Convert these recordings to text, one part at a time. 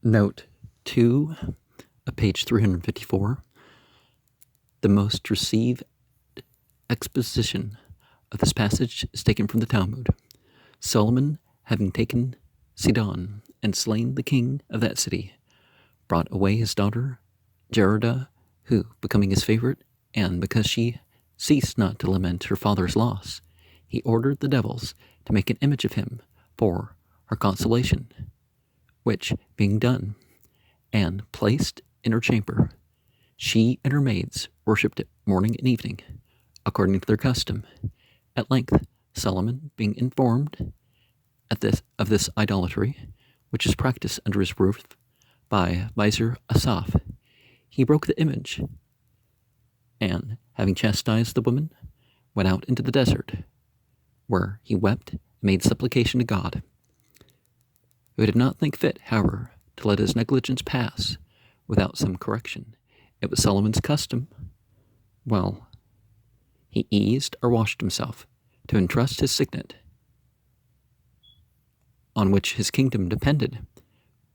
Note 2 of page 354. The most received exposition of this passage is taken from the Talmud. Solomon, having taken Sidon and slain the king of that city, brought away his daughter Jeridah, who, becoming his favorite, and because she ceased not to lament her father's loss, he ordered the devils to make an image of him for her consolation, which, being done, and placed in her chamber, she and her maids worshipped it morning and evening, according to their custom. At length, Solomon, being informed of this idolatry, which is practiced under his roof by Vizier Asaph, he broke the image, and, having chastised the woman, went out into the desert, where he wept and made supplication to God, who did not think fit, however, to let his negligence pass without some correction. It was Solomon's custom, well, he eased or washed himself, to entrust his signet, on which his kingdom depended,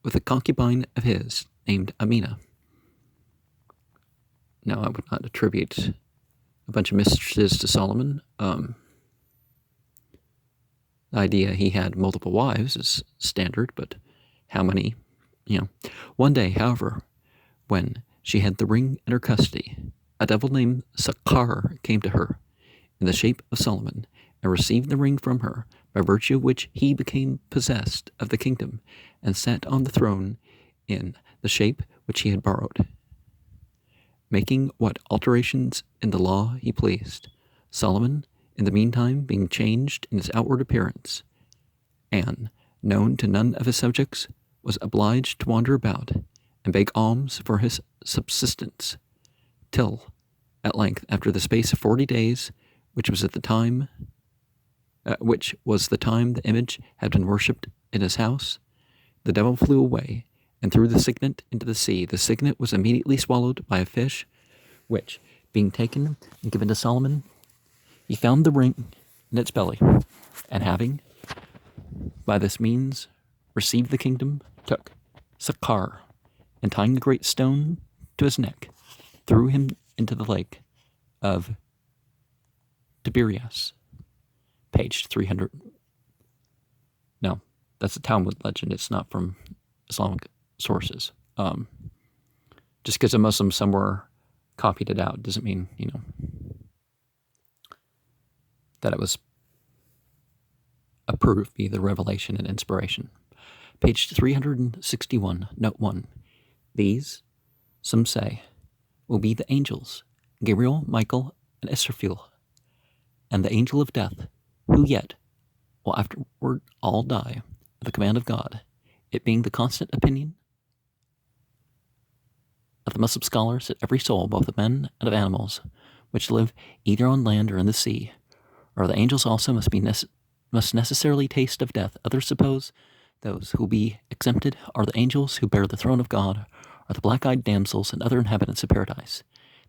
with a concubine of his named Amina. Now, I would not attribute a bunch of mistresses to Solomon. The idea he had multiple wives is standard, but how many? One day, however, when she had the ring in her custody, a devil named Sakkar came to her in the shape of Solomon and received the ring from her, by virtue of which he became possessed of the kingdom and sat on the throne in the shape which he had borrowed, making what alterations in the law he pleased. Solomon, in the meantime, being changed in his outward appearance, and known to none of his subjects, was obliged to wander about and beg alms for his subsistence, till, at length, after the space of 40 days, which was the time the image had been worshipped in his house, the devil flew away and threw the signet into the sea. The signet was immediately swallowed by a fish, which, being taken and given to Solomon, he found the ring in its belly, and having, by this means, received the kingdom, took Sakkar, and tying a great stone to his neck, threw him into the lake of Tiberias. Page 300. No, that's a Talmud legend. It's not from Islamic sources. Just because a Muslim somewhere copied it out doesn't mean, that it was approved via the revelation and inspiration. Page 361, note 1. These, some say, will be the angels, Gabriel, Michael, and Israfil, and the angel of death, who yet will afterward all die at the command of God, it being the constant opinion of the Muslim scholars that every soul, both of men and of animals, which live either on land or in the sea, or the angels also must necessarily taste of death. Others suppose those who will be exempted are the angels who bear the throne of God, or the black-eyed damsels and other inhabitants of paradise.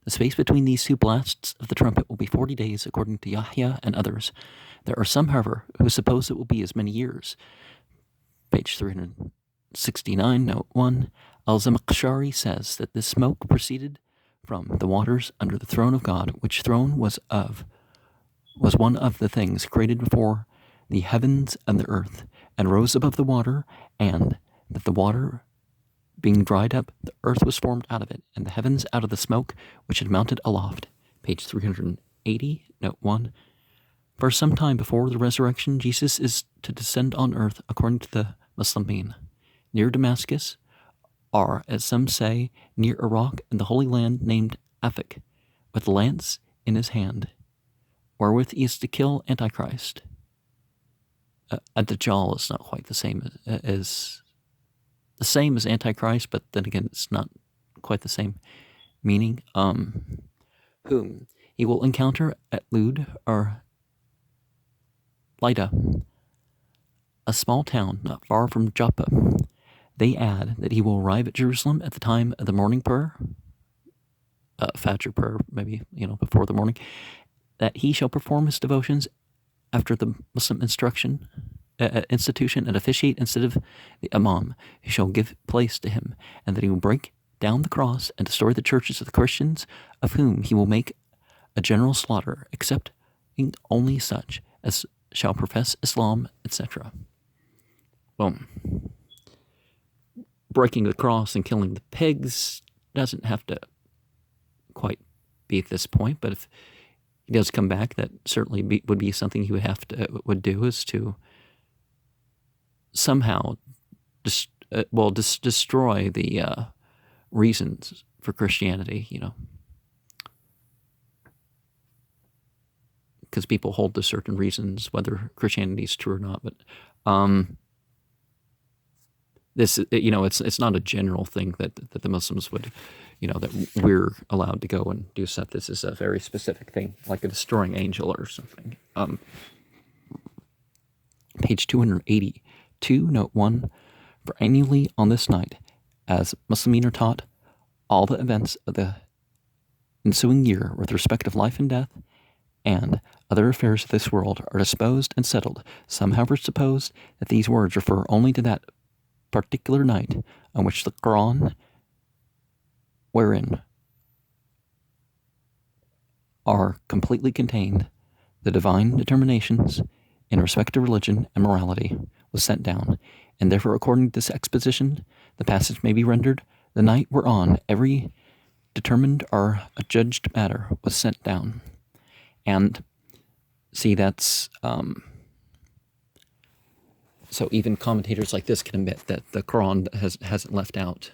The space between these two blasts of the trumpet will be 40 days, according to Yahya and others. There are some, however, who suppose it will be as many years. Page 369, note 1. Al-Zamakhshari says that this smoke proceeded from the waters under the throne of God, which throne was one of the things created before the heavens and the earth, and rose above the water, and that the water being dried up, the earth was formed out of it, and the heavens out of the smoke which had mounted aloft. Page 380, note 1. For some time before the resurrection, Jesus is to descend on earth according to the Muslim mean. Near Damascus, or, as some say, near a rock in the Holy Land named Afik, with a lance in his hand, wherewith he is to kill Antichrist. A Dajjal is not quite the same as Antichrist, but then again, it's not quite the same meaning. Whom he will encounter at Lud or Lydda, a small town not far from Joppa. They add that he will arrive at Jerusalem at the time of the morning prayer, Fajr prayer, maybe, before the morning, that he shall perform his devotions after the Muslim instruction, institution and officiate instead of the imam, who shall give place to him, and that he will break down the cross and destroy the churches of the Christians, of whom he will make a general slaughter, excepting only such as shall profess Islam, etc. Well, breaking the cross and killing the pigs doesn't have to quite be at this point, but if he does come back, that certainly would be something he would do, is to somehow destroy the reasons for Christianity, because people hold to certain reasons, whether Christianity is true or not. But this, it's not a general thing that the Muslims would, that we're allowed to go and do stuff. This is a very specific thing, like a destroying angel or something. Page 282, note 1. For annually on this night, as Muslimin are taught, all the events of the ensuing year with respect of life and death, and other affairs of this world are disposed and settled. Some, however, suppose that these words refer only to that particular night on which the Quran, wherein are completely contained the divine determinations in respect to religion and morality, was sent down, and therefore, according to this exposition, the passage may be rendered, the night whereon every determined or adjudged matter was sent down. And see, that's so even commentators like this can admit that the Quran hasn't left out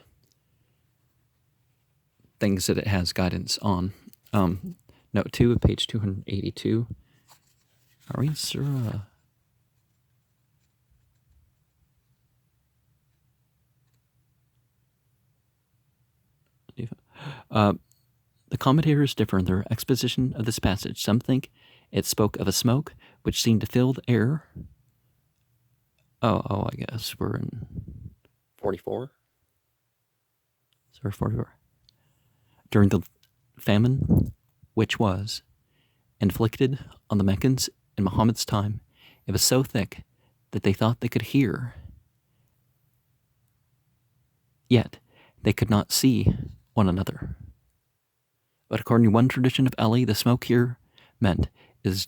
things that it has guidance on. Note 2 of page 282. Are we in Surah? The commentators differ in their exposition of this passage. Some think it spoke of a smoke which seemed to fill the air. I guess we're in 44. Sorry, 44. During the famine, which was inflicted on the Meccans in Muhammad's time, it was so thick that they thought they could hear, yet they could not see one another. But according to one tradition of Ali, the smoke here meant is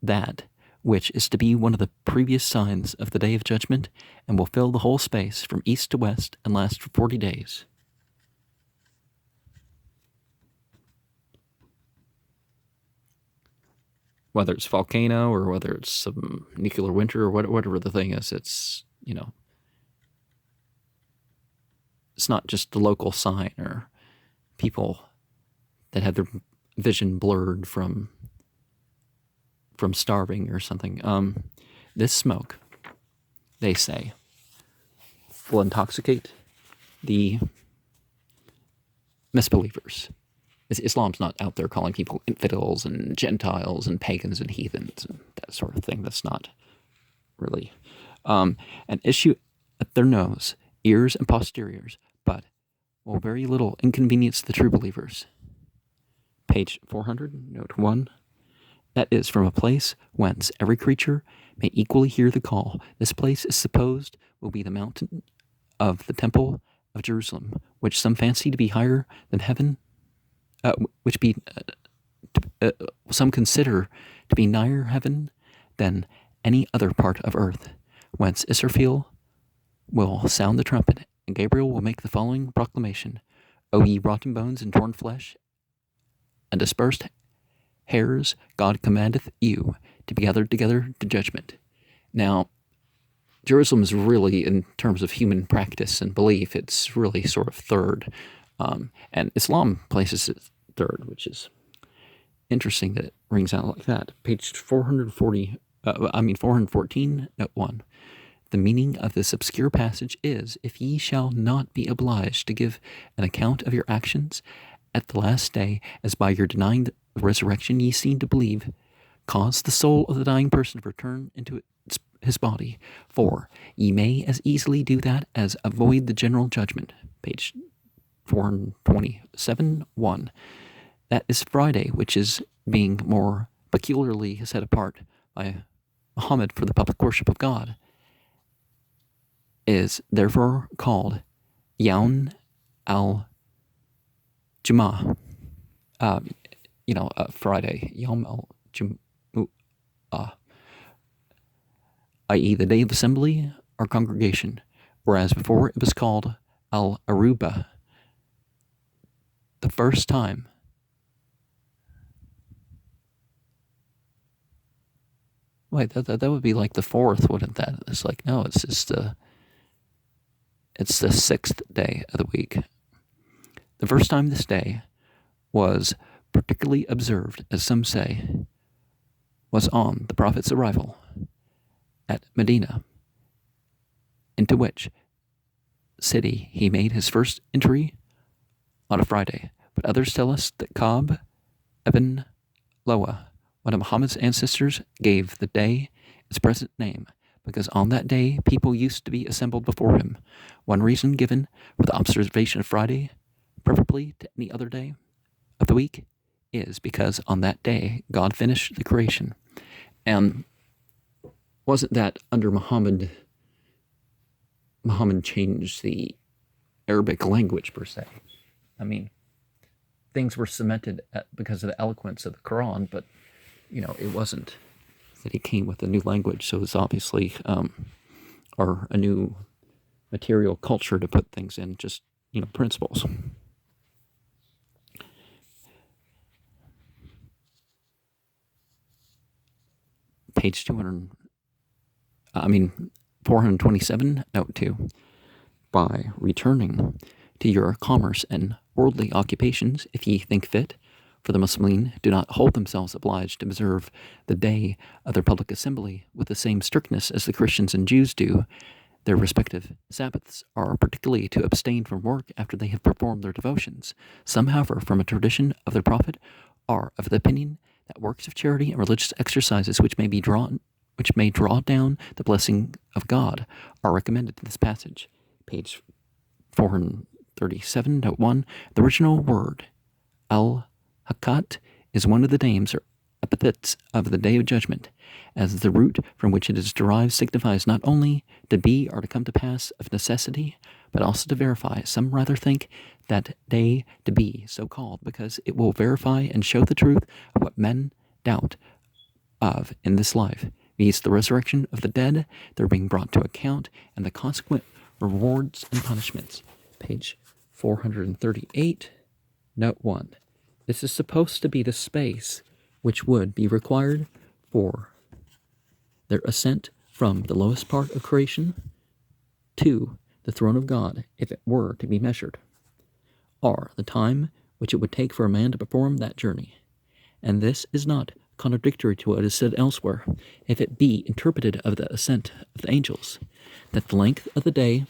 that which is to be one of the previous signs of the Day of Judgment, and will fill the whole space from east to west and last for 40 days. Whether it's volcano or whether it's some nuclear winter or whatever the thing is, it's, it's not just the local sign or people that have their vision blurred from starving or something. This smoke, they say, will intoxicate the misbelievers. Islam's not out there calling people infidels and Gentiles and pagans and heathens and that sort of thing. That's not really an issue at their nose, ears, and posteriors, but will very little inconvenience the true believers. Page 400, note 1. That is, from a place whence every creature may equally hear the call. This place is supposed will be the mountain of the temple of Jerusalem, which some fancy to be higher than heaven, some consider to be nigher heaven than any other part of earth, whence Israfil will sound the trumpet, and Gabriel will make the following proclamation: O ye rotten bones and torn flesh, and dispersed hairs, God commandeth you to be gathered together to judgment. Now, Jerusalem is really, in terms of human practice and belief, it's really sort of third. And Islam places it third, which is interesting that it rings out like that. Page 414, note 1. The meaning of this obscure passage is, if ye shall not be obliged to give an account of your actions at the last day, as by your denying the resurrection ye seem to believe, cause the soul of the dying person to return into his body, for ye may as easily do that as avoid the general judgment. Page 427, 1. That is Friday, which is being more peculiarly set apart by Mohammed for the public worship of God, is therefore called Yaun al-Jum'ah, Friday, Yom al-Jum'ah, i.e. the day of assembly or congregation, whereas before it was called al-Aruba, the first time. Wait, that would be like the fourth, wouldn't that? It's like, no, it's just it's the sixth day of the week. The first time this day was particularly observed, as some say, was on the prophet's arrival at Medina, into which city he made his first entry on a Friday. But others tell us that Ka'b ibn Loa, one of Muhammad's ancestors, gave the day its present name because on that day people used to be assembled before him. One reason given for the observation of Friday, preferably to any other day of the week, is because on that day God finished the creation. And wasn't that under Muhammad changed the Arabic language per se? I mean, things were cemented because of the eloquence of the Quran, but it wasn't that he came with a new language. So it's obviously or a new material culture to put things in, just principles. Page 427, note 2. By returning to your commerce and worldly occupations, if ye think fit, for the Muslimin do not hold themselves obliged to observe the day of their public assembly with the same strictness as the Christians and Jews do. Their respective Sabbaths are particularly to abstain from work after they have performed their devotions. Some, however, from a tradition of their prophet, are of the opinion that works of charity and religious exercises which may draw down the blessing of God are recommended in this passage. Page 437, note 1. The original word, al-Hakat, is one of the names or epithets of the Day of Judgment, as the root from which it is derived signifies not only to be or to come to pass of necessity, but also to verify. Some rather think that day to be so called because it will verify and show the truth of what men doubt of in this life, viz. The resurrection of the dead, their being brought to account, and the consequent rewards and punishments. Page 438, note 1. This is supposed to be the space which would be required for their ascent from the lowest part of creation to the throne of God, if it were to be measured, or the time which it would take for a man to perform that journey. And this is not contradictory to what is said elsewhere, if it be interpreted of the ascent of the angels, that the length of the day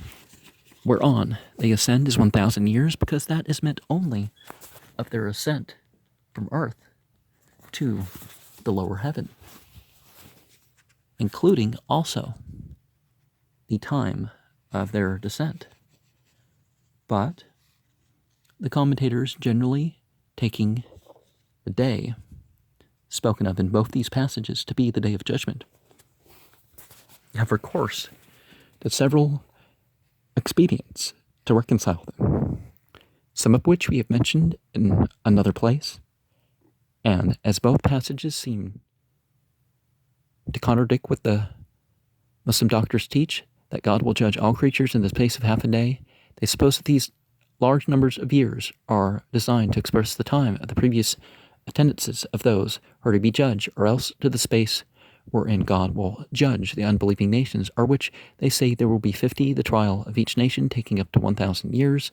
whereon they ascend is 1,000 years, because that is meant only of their ascent from earth to the lower heaven, including also the time of their descent. But the commentators generally taking the day spoken of in both these passages to be the Day of Judgment have recourse to several expedients to reconcile them, some of which we have mentioned in another place, and as both passages seem to contradict what the Muslim doctors teach, that God will judge all creatures in the space of half a day, they suppose that these large numbers of years are designed to express the time of the previous attendances of those who are to be judged, or else to the space wherein God will judge the unbelieving nations, or which they say there will be 50, the trial of each nation taking up to 1,000 years,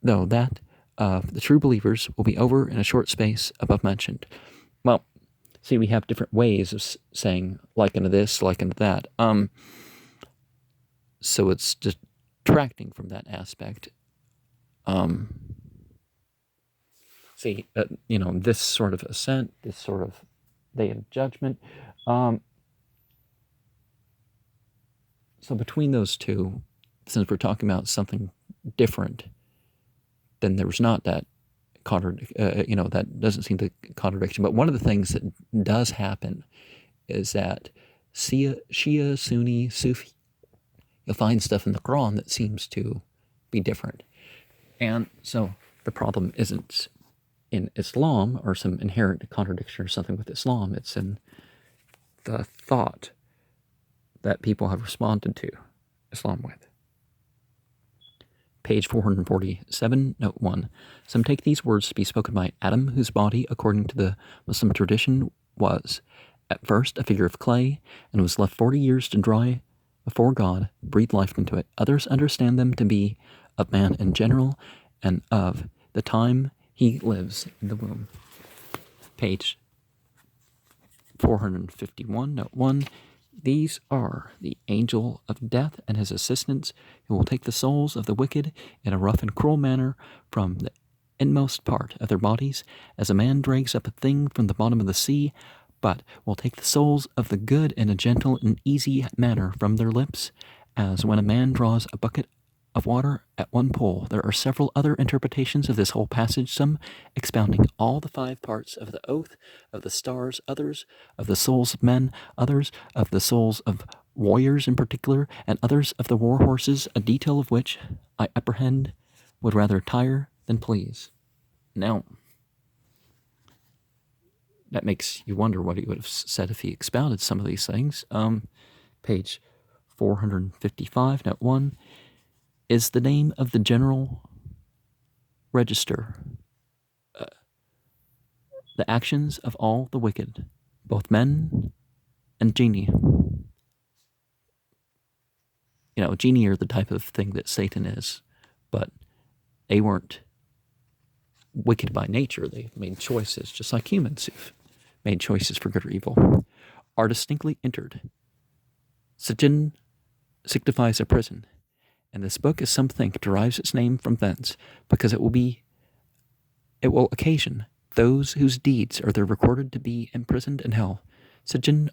though that of the true believers will be over in a short space above mentioned. Well, see, we have different ways of saying like unto this, like unto that. So it's detracting from that aspect. This sort of ascent, this sort of Day of Judgment. So between those two, since we're talking about something different, then there was not that that doesn't seem to contradiction. But one of the things that does happen is that Shia, Sunni, Sufi you'll find stuff in the Quran that seems to be different. And so the problem isn't in Islam or some inherent contradiction or something with Islam. It's in the thought that people have responded to Islam with. Page 447, note 1. Some take these words to be spoken by Adam, whose body, according to the Muslim tradition, was at first a figure of clay and was left 40 years to dry before God breathed life into it. Others understand them to be of man in general and of the time he lives in the womb. Page 451, note 1. These are the angel of death and his assistants, who will take the souls of the wicked in a rough and cruel manner from the inmost part of their bodies, as a man drags up a thing from the bottom of the sea, but will take the souls of the good in a gentle and easy manner from their lips, as when a man draws a bucket of water at one pull. There are several other interpretations of this whole passage, some expounding all the 5 parts of the oath of the stars, others of the souls of men, others of the souls of warriors in particular, and others of the war horses, a detail of which I apprehend would rather tire than please. Now, that makes you wonder what he would have said if he expounded some of these things. Page 455, note 1. Is the name of the general register the actions of all the wicked, both men and genii. You know, genii are the type of thing that Satan is, but they weren't wicked by nature. They made choices, just like humans who've made choices for good or evil, are distinctly entered. Sijin signifies a prison, and this book, as some think, derives its name from thence, because it will occasion those whose deeds are there recorded to be imprisoned in hell. Sijin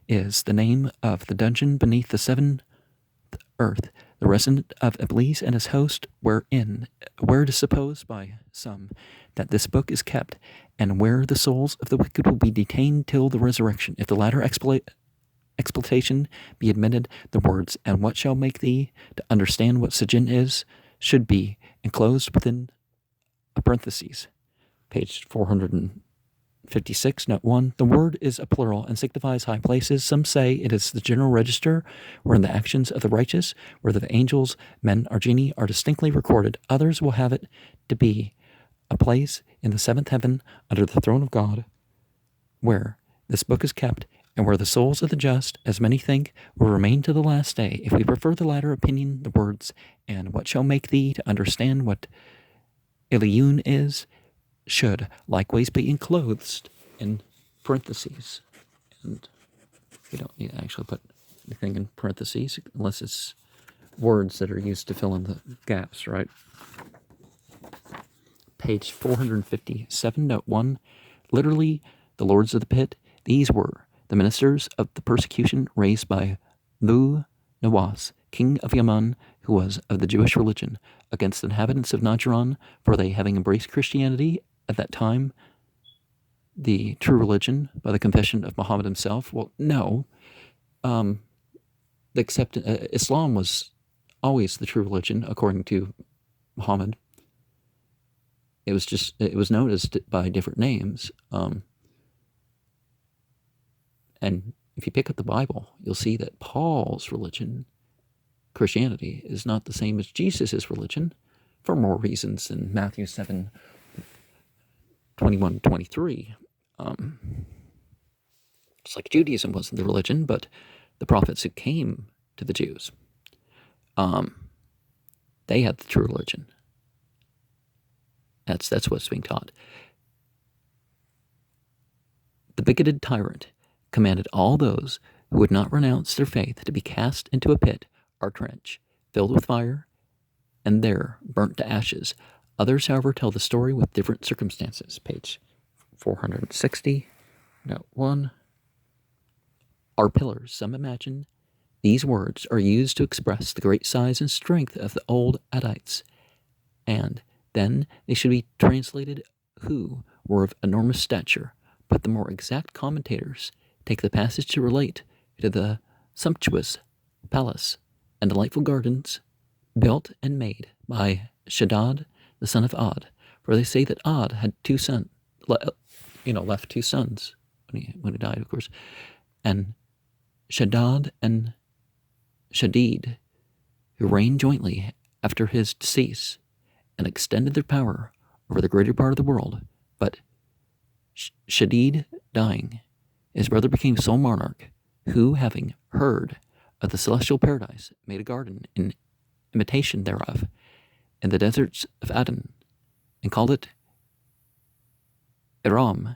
is the name of the dungeon beneath the 7th earth, the residence of Iblis and his host, where it is supposed by some that this book is kept, and where the souls of the wicked will be detained till the resurrection. If the latter exploitation be admitted, the words, "and what shall make thee to understand what Sijin is," should be enclosed within a parenthesis. Page 456, note 1. The word is a plural and signifies high places. Some say it is the general register wherein the actions of the righteous, whether the angels, men, or genii, are distinctly recorded. Others will have it to be a place in the 7th heaven under the throne of God, where this book is kept, and where the souls of the just, as many think, will remain to the last day. If we prefer the latter opinion, the words, "and what shall make thee to understand what Ilion is," should likewise be enclosed in parentheses. And we don't need to actually put anything in parentheses unless it's words that are used to fill in the gaps, right? Page 457, note 1. Literally, the lords of the pit, these were the ministers of the persecution raised by Lu Nawas, king of Yaman, who was of the Jewish religion, against the inhabitants of Najran, for they, having embraced Christianity at that time, the true religion, by the confession of Mohammed himself. Well, no. Islam was always the true religion, according to Muhammad. It was known as by different names. And if you pick up the Bible, you'll see that Paul's religion, Christianity, is not the same as Jesus' religion, for more reasons than Matthew 7, 21, 23. It's like Judaism wasn't the religion, but the prophets who came to the Jews, they had the true religion. That's what's being taught. The bigoted tyrant commanded all those who would not renounce their faith to be cast into a pit or trench, filled with fire, and there burnt to ashes. Others, however, tell the story with different circumstances. Page 460, note 1. Our pillars, some imagine, these words are used to express the great size and strength of the old Adites, and then they should be translated who were of enormous stature, but the more exact commentators take the passage to relate to the sumptuous palace, and delightful gardens built and made by Shaddad, the son of Od. For they say that Od had left two sons when he died, of course, and Shaddad and Shadid, who reigned jointly after his decease, and extended their power over the greater part of the world. But Shadid dying, his brother became sole monarch, who, having heard of the celestial paradise, made a garden in imitation thereof in the deserts of Aden, and called it Iram,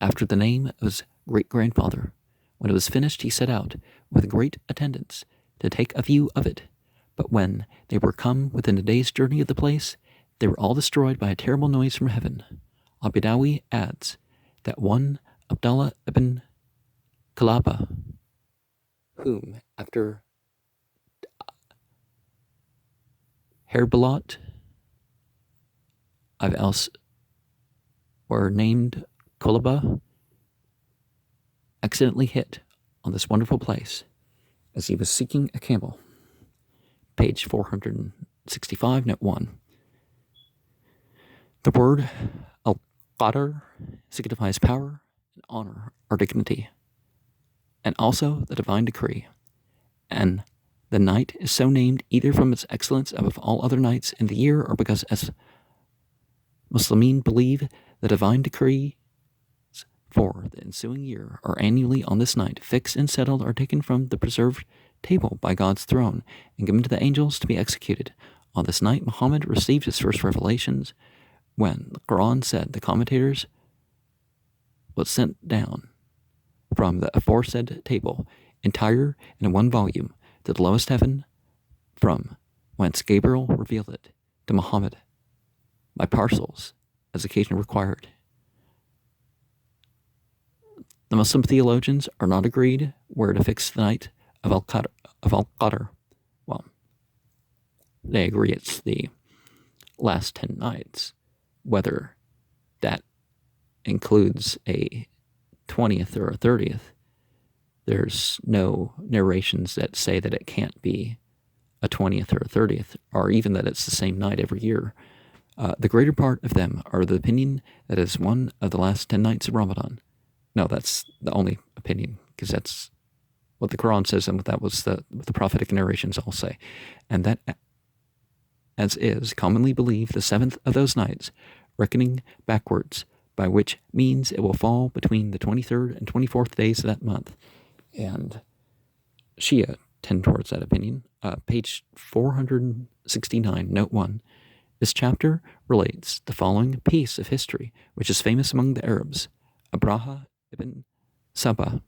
after the name of his great-grandfather. When it was finished, he set out with great attendance to take a view of it. But when they were come within a day's journey of the place, they were all destroyed by a terrible noise from heaven. Al-Bidawi adds that one Abdallah ibn Kalaba, whom after Herbalot I've else were named Kolaba, accidentally hit on this wonderful place as he was seeking a camel. Page 465, note 1. The word al-Qadr signifies power and honor or dignity, and also the divine decree. And the night is so named either from its excellence above all other nights in the year, or because, as Muslimin believe, the divine decree for the ensuing year are annually on this night, fixed and settled, are taken from the preserved table by God's throne and given to the angels to be executed. On this night, Muhammad received his first revelations. When the Quran said, the commentators was sent down from the aforesaid table, entire and in one volume, to the lowest heaven, from whence Gabriel revealed it to Muhammad by parcels, as occasion required. The Muslim theologians are not agreed where to fix the night of Al-Qadr. Well, they agree it's the last 10 nights. Whether that includes a 20th or a 30th, there's no narrations that say that it can't be a 20th or a 30th, or even that it's the same night every year. The greater part of them are the opinion that it's one of the last 10 nights of Ramadan. No, that's the only opinion, because that's what the Quran says, and that was what the prophetic narrations all say. And that, as is commonly believed, the seventh of those nights, reckoning backwards, by which means it will fall between the 23rd and 24th days of that month. And Shia tend towards that opinion. Page 469, note 1. This chapter relates the following piece of history, which is famous among the Arabs. Abraha ibn Sabah,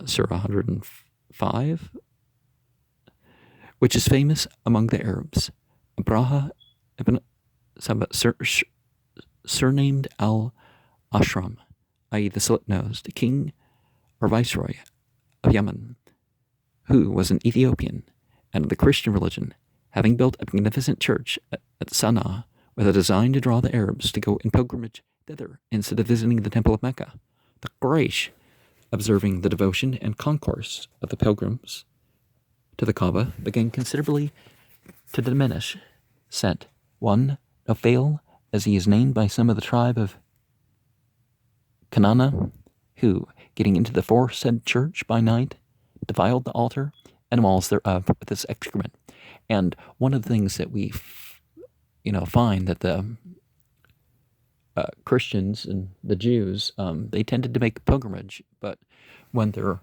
Surah 105, which is famous among the Arabs. Abraha ibn Sabah, surnamed al-Ashram, i.e. the slit-nosed, king or viceroy of Yemen, who was an Ethiopian and of the Christian religion, having built a magnificent church at Sana'a with a design to draw the Arabs to go in pilgrimage thither instead of visiting the temple of Mecca. The Quraysh, observing the devotion and concourse of the pilgrims to the Kaaba, began considerably to diminish, sent one Nophail, as he is named by some of the tribe of Kanana, who, getting into the foresaid church by night, defiled the altar and walls thereof with his excrement. And one of the things that we find that the Christians and the Jews, they tended to make a pilgrimage, but when their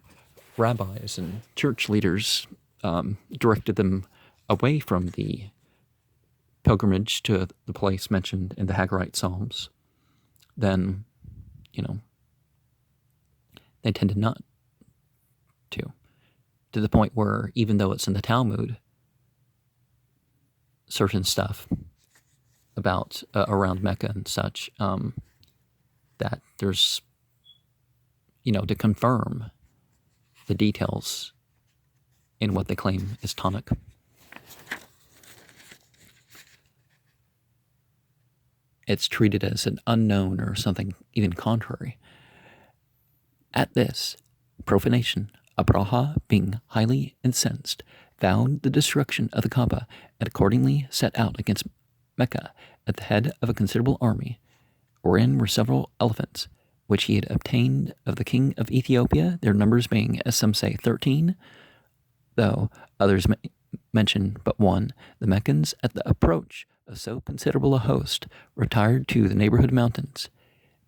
rabbis and church leaders directed them away from the pilgrimage to the place mentioned in the Haggarite Psalms, then, they tended not to the point where, even though it's in the Talmud, certain stuff about around Mecca and such, that there's, to confirm the details in what they claim is Tanakh. It's treated as an unknown or something even contrary. At this, profanation Abraha, being highly incensed, vowed the destruction of the Kaaba and accordingly set out against Mecca at the head of a considerable army, wherein were several elephants, which he had obtained of the king of Ethiopia, their numbers being, as some say, 13, though others mention but one. The Meccans, at the approach of so considerable a host, retired to the neighborhood mountains,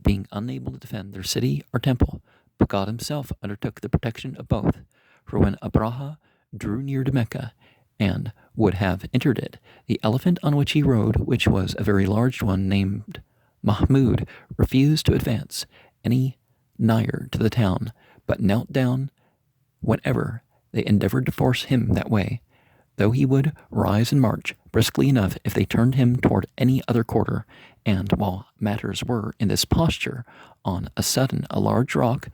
being unable to defend their city or temple, but God himself undertook the protection of both. For when Abraha drew near to Mecca, and would have entered it, the elephant on which he rode, which was a very large one named Mahmud, refused to advance any nigher to the town, but knelt down whenever they endeavored to force him that way, though he would rise and march briskly enough if they turned him toward any other quarter. And while matters were in this posture, on a sudden a large flock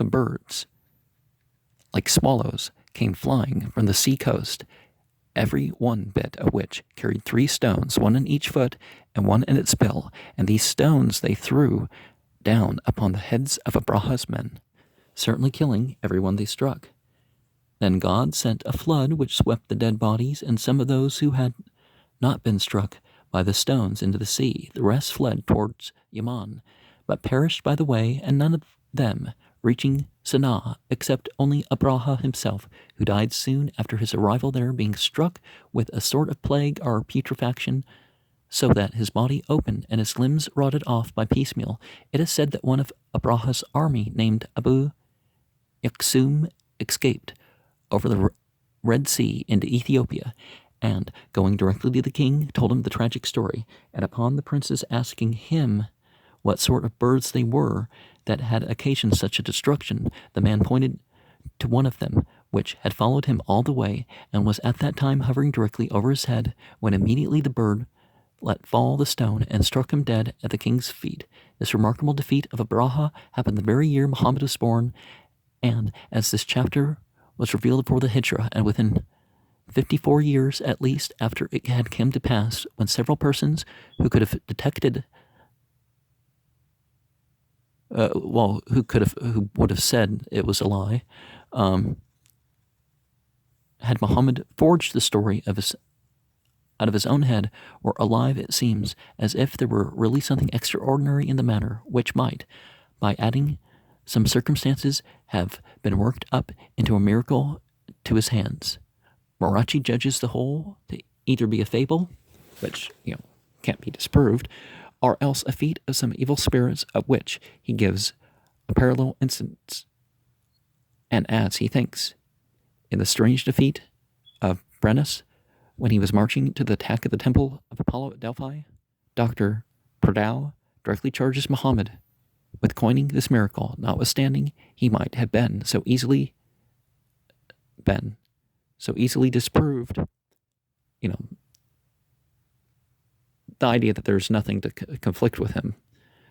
of birds, like swallows, came flying from the sea coast, every one bit of which carried 3 stones, one in each foot and one in its bill, and these stones they threw down upon the heads of Abraha's men, certainly killing every one they struck. Then God sent a flood which swept the dead bodies and some of those who had not been struck by the stones into the sea. The rest fled towards Yaman, but perished by the way, and none of them reaching Sana'a, except only Abraha himself, who died soon after his arrival there, being struck with a sort of plague or putrefaction, so that his body opened and his limbs rotted off by piecemeal. It is said that one of Abraha's army, named Abu Yaksum, escaped over the Red Sea into Ethiopia, and, going directly to the king, told him the tragic story. And upon the prince's asking him what sort of birds they were that had occasioned such a destruction, the man pointed to one of them, which had followed him all the way, and was at that time hovering directly over his head, when immediately the bird let fall the stone and struck him dead at the king's feet. This remarkable defeat of Abraha happened the very year Mohammed was born, and as this chapter was revealed before the Hijrah, and within 54 years at least after it had come to pass, when several persons who could have detected, who would have said it was a lie, had Muhammad forged the story out of his own head, were alive, it seems, as if there were really something extraordinary in the matter, which might, by adding some circumstances, have been worked up into a miracle to his hands. Marachi judges the whole to either be a fable, which, can't be disproved, or else a feat of some evil spirits, of which he gives a parallel instance, and adds, he thinks, in the strange defeat of Brennus, when he was marching to the attack of the temple of Apollo at Delphi, Dr. Perdau directly charges Muhammad with coining this miracle, notwithstanding he might have been so easily disproved, the idea that there's nothing to conflict with him.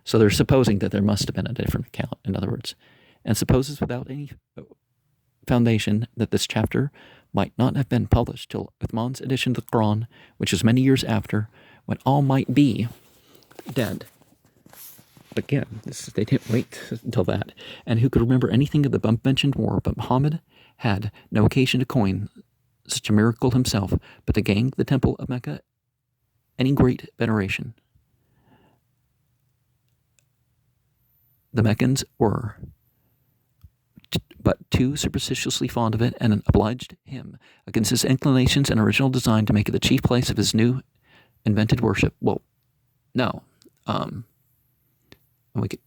So they're supposing that there must have been a different account, in other words, and supposes without any foundation that this chapter might not have been published till Uthman's edition of the Quran, which was many years after, when all might be dead. But again, they didn't wait until that. And who could remember anything of the above-mentioned war? But Muhammad had no occasion to coin such a miracle himself, but to gain the temple of Mecca any great veneration. The Meccans were but too superstitiously fond of it, and obliged him, against his inclinations and original design, to make it the chief place of his new invented worship. Well, no. We could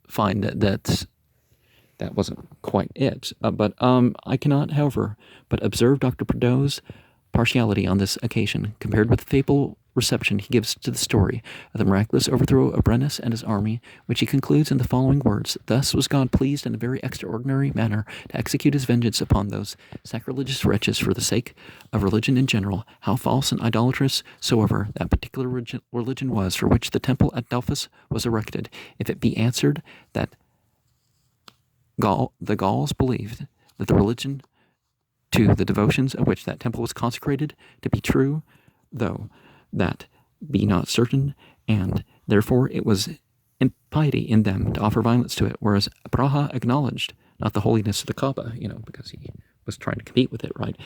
find that wasn't quite it. But I cannot, however, but observe Dr. Perdau's partiality on this occasion, compared with the faithful reception he gives to the story of the miraculous overthrow of Brennus and his army, which he concludes in the following words: "Thus was God pleased in a very extraordinary manner to execute his vengeance upon those sacrilegious wretches for the sake of religion in general, how false and idolatrous soever that particular religion was for which the temple at Delphus was erected. If it be answered that the Gauls believed that the religion to the devotions of which that temple was consecrated to be true, though that be not certain, and therefore it was impiety in them to offer violence to it, whereas Abraha acknowledged not the holiness of the Kaaba, because he was trying to compete with it, right?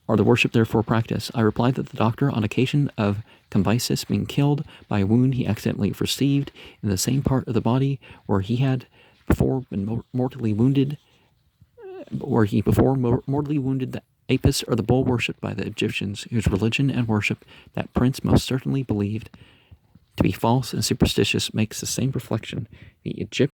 Or the worship therefore practice? I replied that the doctor, on occasion of Cambyses being killed by a wound he accidentally received in the same part of the body where he had before been mortally wounded, the Apis or the bull worshipped by the Egyptians, whose religion and worship that prince most certainly believed to be false and superstitious, makes the same reflection. The Egyptian